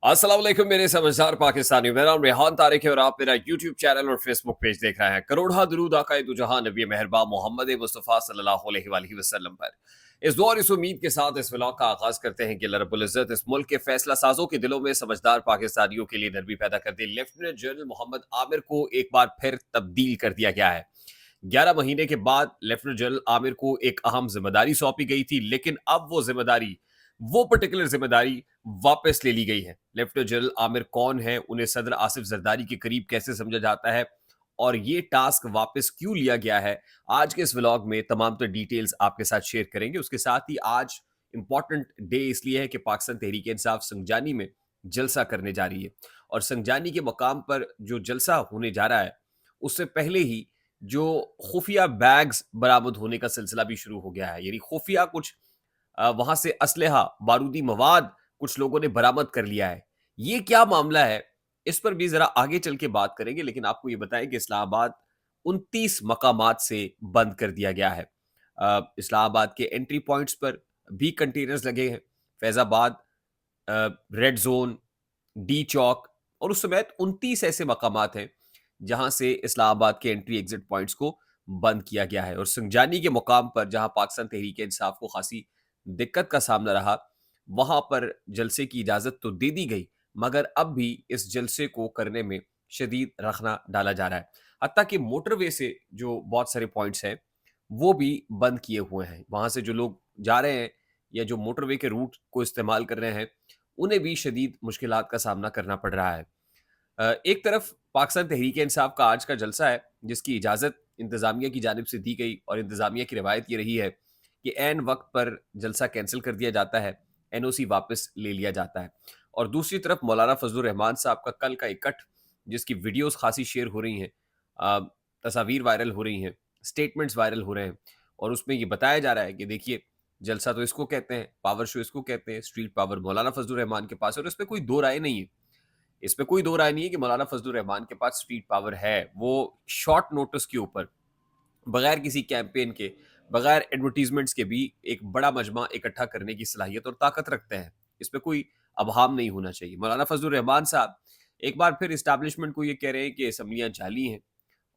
अस्सलाम वालेकुम मेरे समझदार पाकिस्तानी। मेरा नाम रेहान तारिक है और आप मेरा यूट्यूब चैनल और फेसबुक पेज देख रहे हैं। करोड़ा दरूद आकाए दो जहां नबी मेहरबा मोहम्मद मुस्तफ़ा सल्लल्लाहु अलैहि वसल्लम पर। इस दुआ और इस उम्मीद के साथ इस व्लॉग का आगाज करते हैं कि अल्लाह रब्बुल इज्जत इस मुल्क के फैसला साजों के दिलों में समझदार पाकिस्तानियों के लिए नरमी पैदा कर दे। लेफ्टिनेंट जनरल मोहम्मद आमिर को एक बार फिर तब्दील कर दिया गया है। 11 महीने के बाद लेफ्टिनेंट जनरल आमिर को एक अहम जिम्मेदारी सौंपी गई थी, लेकिन अब वो पर्टिकुलर जिम्मेदारी वापस ले ली गई है। लेफ्टिनेंट जनरल आमिर कौन है, उन्हें सदर आसिफ जरदारी के करीब कैसे समझा जाता है और ये टास्क वापस क्यों लिया गया है, आज के इस व्लॉग में तमाम तो डिटेल्स आपके साथ शेयर करेंगे। उसके साथ ही आज इंपॉर्टेंट डे इसलिए है कि पाकिस्तान तहरीक इंसाफ संगजानी में जलसा करने जा रही है और संगजानी के मकाम पर जो जलसा होने जा रहा है उससे पहले ही जो खुफिया बैग्स बरामद होने का सिलसिला भी शुरू हो गया है। यानी खुफिया कुछ वहां से असलहा, बारूदी मवाद कुछ लोगों ने बरामद कर लिया है। ये क्या मामला है, इस पर भी जरा आगे चल के बात करेंगे, लेकिन आपको ये बताएं कि इस्लामाबाद 29 मकामात से बंद कर दिया गया है। इस्लामाबाद के एंट्री पॉइंट्स पर भी कंटेनर्स लगे हैं। फैजाबाद, रेड जोन, डी चौक और उस समेत 29 ऐसे मकामात हैं जहां से इस्लामाबाद के एंट्री एग्जिट पॉइंट्स को बंद किया गया है। और संजानी के मुकाम पर जहां पाकिस्तान तहरीक इंसाफ को खासी दिक्कत का सामना रहा, वहां पर जलसे की इजाजत तो दे दी गई, मगर अब भी इस जलसे को करने में शदीद रखना डाला जा रहा है। हत्ता कि मोटरवे से जो बहुत सारे पॉइंट्स हैं वो भी बंद किए हुए हैं। वहां से जो लोग जा रहे हैं या जो मोटरवे के रूट को इस्तेमाल कर रहे हैं, उन्हें भी शदीद मुश्किलात का सामना करना पड़ रहा है। एक तरफ पाकिस्तान तहरीक इंसाफ का आज का जलसा है जिसकी इजाज़त इंतज़ामिया की जानिब से दी गई और इंतज़ामिया की रवायत ये रही है कि ऐन वक्त पर जलसा कैंसिल कर दिया जाता है, एनओसी वापस ले लिया जाता है। और दूसरी तरफ मौलाना फजलुर रहमान साहब का कल का इकट्ठ, जिसकी वीडियोस खासी शेयर हो रही हैं, अ, तस्वीर वायरल हो रही हैं, स्टेटमेंट्स वायरल हो रहे हैं और उसमें ये बताया जा रहा है कि देखिए, जलसा तो इसको कहते हैं, पावर शो इसको कहते हैं, स्ट्रीट पावर मौलाना फजलुर रहमान के पास है। और इसमें कोई दो राय नहीं है, इसमें कोई दो राय नहीं है कि मौलाना फजलुर रहमान के पास स्ट्रीट पावर है। वो शॉर्ट नोटिस के ऊपर, बगैर किसी कैंपेन के, बगैर एडवर्टीजमेंट्स के भी एक बड़ा मजमा इकट्ठा करने की सलाहियत और ताकत रखते हैं। इसमें कोई अभाव नहीं होना चाहिए। मौलाना फजलुर रहमान साहब एक बार फिर इस्टेब्लिशमेंट को ये कह रहे हैं कि असम्बलियां जाली हैं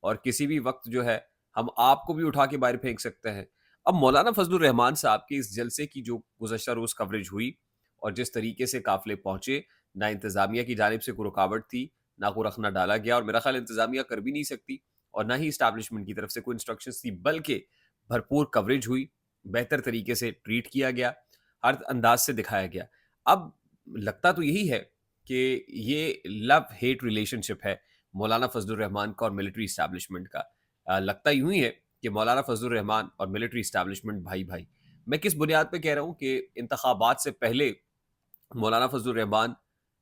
और किसी भी वक्त जो है हम आपको भी उठा के बाहर फेंक सकते हैं। अब मौलाना फजलुर रहमान साहब के इस जलसे की जो गुज़श्ता रोज़ कवरेज हुई और जिस तरीके से काफ़िले पहुंचे, ना इंतज़ामिया की जानिब से कोई रुकावट थी, ना कोई रखना डाला गया और मेरा ख्याल इंतज़ामिया कर भी नहीं सकती और ना ही इस्टेब्लिशमेंट की तरफ से कोई इंस्ट्रक्शंस थी, बल्कि भरपूर कवरेज हुई, बेहतर तरीके से ट्रीट किया गया, हर अंदाज से दिखाया गया। अब लगता तो यही है कि ये लव हेट रिलेशनशिप है मौलाना फजलुर रहमान का और मिलिट्री इस्टेब्लिशमेंट का। लगता यूं ही है कि मौलाना फजलुर रहमान और मिलिट्री इस्टेब्लिशमेंट भाई भाई। मैं किस बुनियाद पे कह रहा हूं कि इंतखाबात से पहले मौलाना फजलुर रहमान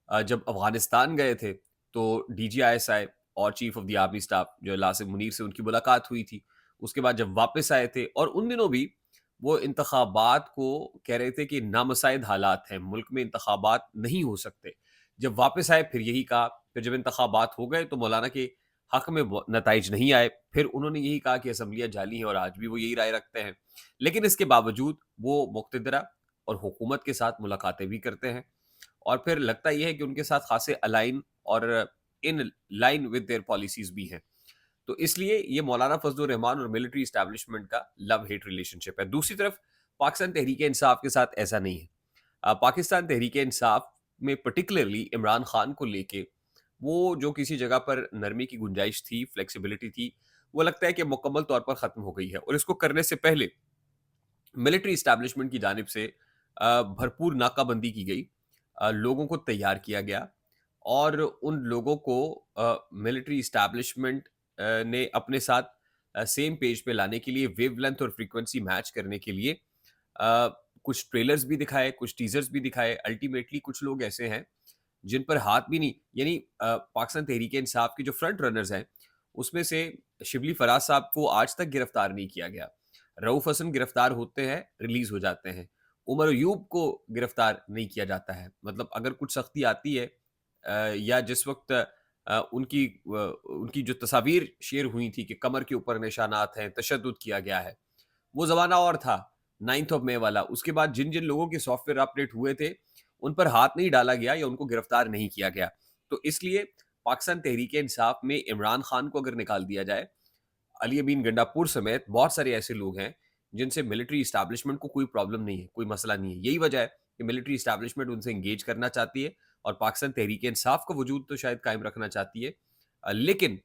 जब अफगानिस्तान गए थे तो DGISI और chief of the army staff जो लासिम मुनीर से उनकी मुलाकात हुई थी। उसके बाद जब वापस आए थे और उन दिनों भी वो इंतखाबात को कह रहे थे कि नामसाइद हालात हैं, मुल्क में इंतखाबात नहीं हो सकते। जब वापस आए फिर यही कहा, फिर जब इंतखाबात हो गए तो मौलाना के हक में नतज नहीं आए, फिर उन्होंने यही कहा कि असम्बलियाँ जाली हैं और आज भी वो यही राय रखते हैं। लेकिन इसके बावजूद वो मुक़तदरा और हुकूमत के साथ मुलाकातें भी करते हैं और फिर लगता यह है कि उनके साथ खासे अलाइन और in line with their policies भी हैं। तो इसलिए ये मौलाना फजलुर रहमान और मिलिट्री इस्टेब्लिशमेंट का लव हेट रिलेशनशिप है। दूसरी तरफ पाकिस्तान तहरीक इंसाफ के साथ ऐसा नहीं है। पाकिस्तान तहरीक इंसाफ में पर्टिकुलरली इमरान खान को लेके वो जो किसी जगह पर नरमी की गुंजाइश थी, फ्लेक्सिबिलिटी थी, वो लगता है कि मुकम्मल तौर पर ख़त्म हो गई है। और इसको करने से पहले मिलिट्री इस्टेब्लिशमेंट की जानिब से भरपूर नाकाबंदी की गई, लोगों को तैयार किया गया और उन लोगों को मिलिट्री इस्टेब्लिशमेंट ने अपने साथ सेम पेज पे लाने के लिए, वेवलेंथ और फ्रीक्वेंसी मैच करने के लिए कुछ ट्रेलर्स भी दिखाए, कुछ टीजर्स भी दिखाए। अल्टीमेटली कुछ लोग ऐसे हैं जिन पर हाथ भी नहीं, यानी पाकिस्तान तहरीक इंसाफ के जो फ्रंट रनर्स हैं उसमें से शिबली फराज साहब को आज तक गिरफ्तार नहीं किया गया। रऊफ हसन गिरफ्तार होते हैं, रिलीज हो जाते हैं। उमर अयूब को गिरफ्तार नहीं किया जाता है। मतलब अगर कुछ सख्ती आती है या जिस वक्त उनकी जो तस्वीर शेयर हुई थी कि कमर के ऊपर निशानात हैं, तशद्दुद किया गया है, वो ज़माना और था 9th ऑफ मई वाला। उसके बाद जिन जिन लोगों के सॉफ्टवेयर अपडेट हुए थे उन पर हाथ नहीं डाला गया या उनको गिरफ्तार नहीं किया गया। तो इसलिए पाकिस्तान तहरीक-ए-इंसाफ में इमरान खान को अगर निकाल दिया जाए, अली अमीन गंडापुर समेत बहुत सारे ऐसे लोग हैं जिनसे मिलिट्री इस्टेब्लिशमेंट को कोई प्रॉब्लम नहीं है, कोई मसला नहीं है। यही वजह है कि मिलिट्री इस्टेब्लिशमेंट उनसे एंगेज करना चाहती है और पाकिस्तान तहरीक-ए-इंसाफ का वजूद तो शायद कायम रखना चाहती है। लेकिन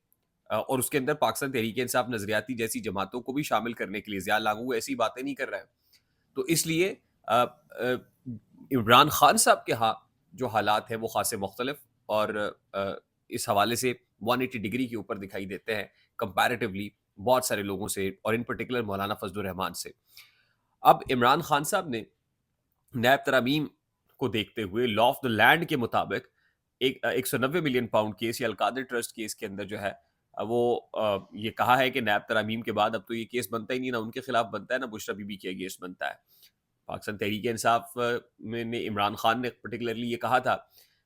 और उसके अंदर पाकिस्तान तहरीक-ए-इंसाफ नज़रियाती जैसी जमातों को भी शामिल करने के लिए ज़िया लागू ऐसी बातें नहीं कर रहा है। तो इसलिए इमरान खान साहब के यहाँ जो हालात हैं वो ख़ासे मुख्तलिफ और इस हवाले से 180 डिग्री के ऊपर दिखाई देते हैं कंपैरेटिवली बहुत सारे लोगों से और इन पर्टिकुलर मौलाना फजलुर रहमान से। अब इमरान खान साहब ने नैब तरामीम को देखते हुए लॉ ऑफ द लैंड के मुताबिक एक 190 मिलियन पाउंड केस या अलकादर ट्रस्ट केस के अंदर जो है ये कहा है कि नैब तरामीम के बाद अब तो ये केस बनता ही नहीं, ना उनके खिलाफ बनता है ना बुशरा बीबी के अगेंस्ट बनता है। पाकिस्तान तहरीक इंसाफ में ने इमरान खान ने पर्टिकुलरली ये कहा था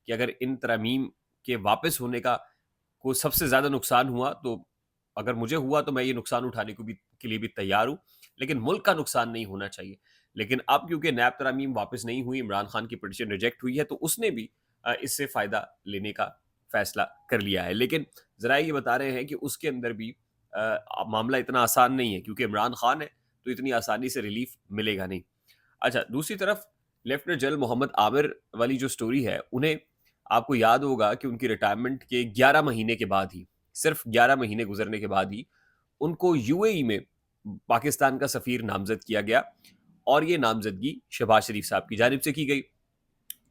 कि अगर इन तरमीम के वापस होने का को सबसे ज़्यादा नुकसान हुआ तो अगर मुझे हुआ तो मैं ये नुकसान उठाने को भी के लिए भी तैयार हूँ, लेकिन मुल्क का नुकसान नहीं होना चाहिए। लेकिन अब क्योंकि नैब तरामीम वापस नहीं हुई, इमरान खान की पिटीशन रिजेक्ट हुई है, तो उसने भी इससे फ़ायदा लेने का फैसला कर लिया है। लेकिन ज़रा ये बता रहे हैं कि उसके अंदर भी मामला इतना आसान नहीं है क्योंकि इमरान खान है, तो इतनी आसानी से रिलीफ मिलेगा नहीं। अच्छा, दूसरी तरफ लेफ्टिनेंट जनरल मोहम्मद आमिर वाली जो स्टोरी है, उन्हें आपको याद होगा कि उनकी रिटायरमेंट के 11 महीने के बाद ही, सिर्फ 11 महीने गुजरने के बाद ही, उनको यूएई में पाकिस्तान का सफ़ीर नामज़द किया गया और ये नामज़दगी शहबाज शरीफ साहब की जानिब से की गई।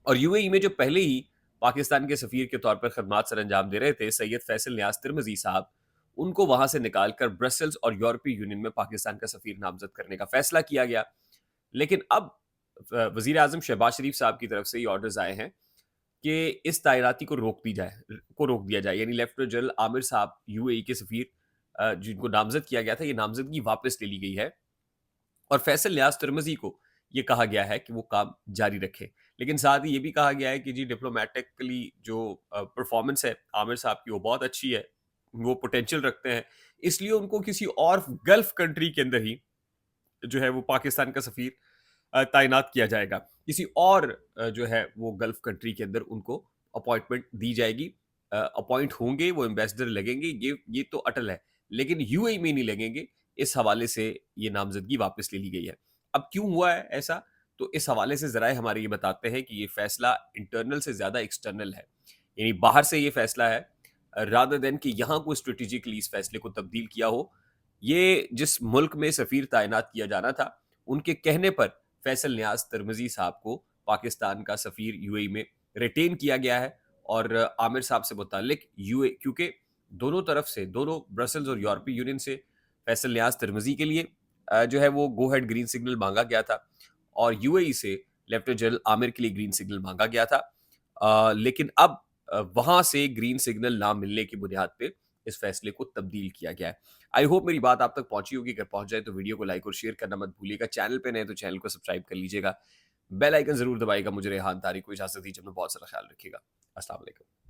और यूएई में जो पहले ही पाकिस्तान के सफ़ीर के तौर पर खदमात सर अंजाम दे रहे थे, सैयद फैसल नियाज़ तिरमिज़ी साहब, उनको वहाँ से निकाल कर ब्रसेल्स और यूरोपीय यूनियन में पाकिस्तान का सफ़ीर नामज़द करने का फैसला किया गया। लेकिन अब वज़ीर आज़म शहबाज शरीफ साहब की तरफ से ये ऑर्डर्स आए हैं कि इस तैनाती को रोक दिया जाए। यानी लेफ्टिनेंट जनरल आमिर साहब यूएई के सफ़ीर जिनको नामज़द किया गया था, ये नामज़दगी वापस ले ली गई है और फैसल नियाज़ तिरमिज़ी को ये कहा गया है कि वो काम जारी रखें। लेकिन साथ ही ये भी कहा गया है कि जी डिप्लोमैटिकली जो परफ़ॉर्मेंस है आमिर साहब की वो बहुत अच्छी है, वो पोटेंशियल रखते हैं, इसलिए उनको किसी और गल्फ़ कंट्री के अंदर ही जो है वो पाकिस्तान का सफ़ीर तैनात किया जाएगा। किसी और जो है वो गल्फ़ कंट्री के अंदर उनको अपॉइंटमेंट दी जाएगी। अपॉइंट होंगे, वो एम्बेसडर लगेंगे, ये तो अटल है। लेकिन यूएई में नहीं लगेंगे, इस हवाले से ये नामज़दगी वापस ले ली गई है। अब क्यों हुआ है ऐसा? तो इस हवाले से ज़राए हमारे ये बताते हैं कि ये फ़ैसला इंटरनल से ज़्यादा एक्सटर्नल है। यानी बाहर से ये फ़ैसला है रादर देन कि यहाँ कोई स्ट्रैटेजिकली इस फ़ैसले को तब्दील किया हो। ये जिस मुल्क में सफ़ीर तैनात किया जाना था, उनके कहने पर फैसल नियाज़ तिरमिज़ी साहब को पाकिस्तान का सफ़ीर यूएई में रिटेन किया गया है और आमिर साहब से मुताल्लिक यूए क्योंकि दोनों तरफ से, दोनों ब्रसेल्स और यूरोपीय यूनियन से फैसल नियाज़ तिरमिज़ी के लिए जो है वो गो हेड ग्रीन सिग्नल माँगा गया था और यूएई से लेफ्टिनेंट जनरल आमिर के लिए ग्रीन सिग्नल माँगा गया था। लेकिन अब वहाँ से ग्रीन सिग्नल ना मिलने की बुनियाद पे इस फैसले को तब्दील किया गया है। आई होप मेरी बात आप तक पहुंची होगी। अगर पहुंच जाए तो वीडियो को लाइक और शेयर करना मत भूलिएगा। चैनल पे नए तो चैनल को सब्सक्राइब कर लीजिएगा। बेल आइकन जरूर दबाइएगा। मुझे रेहान तारिक को इजाजत दीजिए। अपना बहुत सारा ख्याल रखिएगा। अस्सलाम वालेकुम।